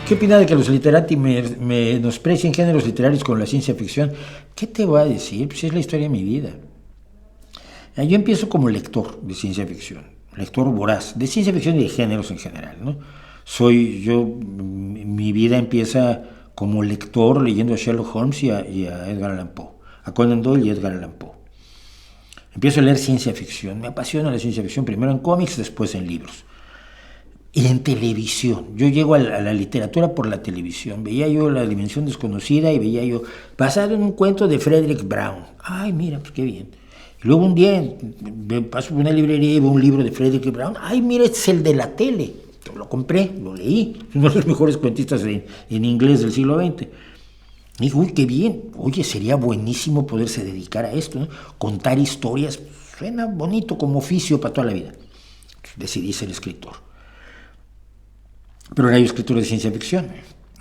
¿Qué opina de que los literatos menosprecien géneros literarios con la ciencia ficción? ¿Qué te voy a decir? Pues es la historia de mi vida. Yo empiezo como lector de ciencia ficción, lector voraz, de ciencia ficción y de géneros en general, ¿no? Mi vida empieza como lector leyendo a Sherlock Holmes y a Edgar Allan Poe, a Conan Doyle y Edgar Allan Poe. Empiezo a leer ciencia ficción, me apasiona la ciencia ficción, primero en cómics, después en libros. Y en televisión, yo llego a la literatura por la televisión, veía yo La Dimensión Desconocida y veía yo, basado en un cuento de Frederick Brown. Ay, mira, pues qué bien. Y luego un día me paso por una librería y veo un libro de Frederick Brown. Ay, mira, este es el de la tele. Yo lo compré, lo leí. Es uno de los mejores cuentistas en inglés del siglo XX. Y dije, uy, qué bien. Oye, sería buenísimo poderse dedicar a esto, ¿no? Contar historias. Suena bonito como oficio para toda la vida. Decidí ser escritor. Pero era yo escritor de ciencia ficción.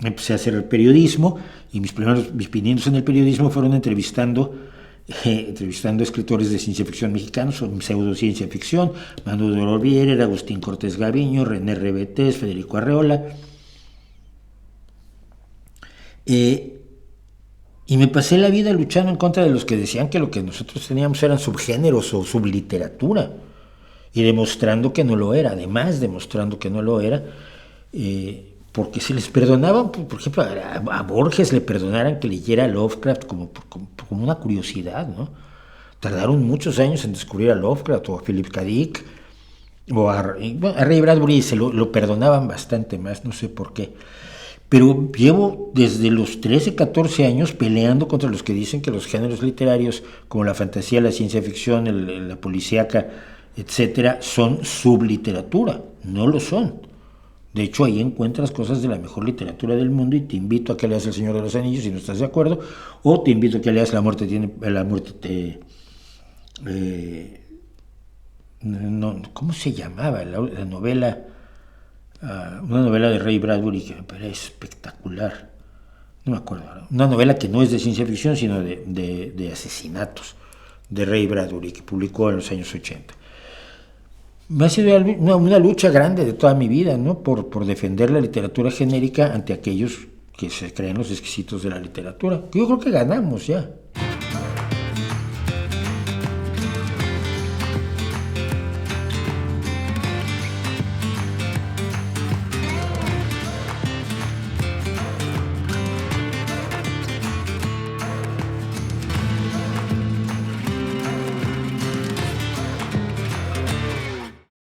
Empecé a hacer periodismo y mis pininos en el periodismo fueron entrevistando escritores de ciencia ficción mexicanos, son pseudociencia ficción, Manuel Orvierer, Agustín Cortés Gaviño, René Rebetés, Federico Arreola. Y me pasé la vida luchando en contra de los que decían que lo que nosotros teníamos eran subgéneros o subliteratura, y demostrando que no lo era, además demostrando que no lo era, porque se les perdonaban, por ejemplo, a Borges le perdonaran que leyera Lovecraft como una curiosidad, ¿no? Tardaron muchos años en descubrir a Lovecraft o a Philip K. Dick, o a Ray Bradbury se lo perdonaban bastante más, no sé por qué. Pero llevo desde los 13, 14 años peleando contra los que dicen que los géneros literarios, como la fantasía, la ciencia ficción, la policíaca, etcétera, son subliteratura. No lo son. De hecho, ahí encuentras cosas de la mejor literatura del mundo y te invito a que leas El Señor de los Anillos si no estás de acuerdo, o te invito a que leas ¿cómo se llamaba? La novela, una novela de Ray Bradbury que me parece espectacular. No me acuerdo ahora. Una novela que no es de ciencia ficción, sino de asesinatos de Ray Bradbury, que publicó en los años 80. Me ha sido una lucha grande de toda mi vida, ¿no? Por defender la literatura genérica ante aquellos que se creen los exquisitos de la literatura. Que yo creo que ganamos ya.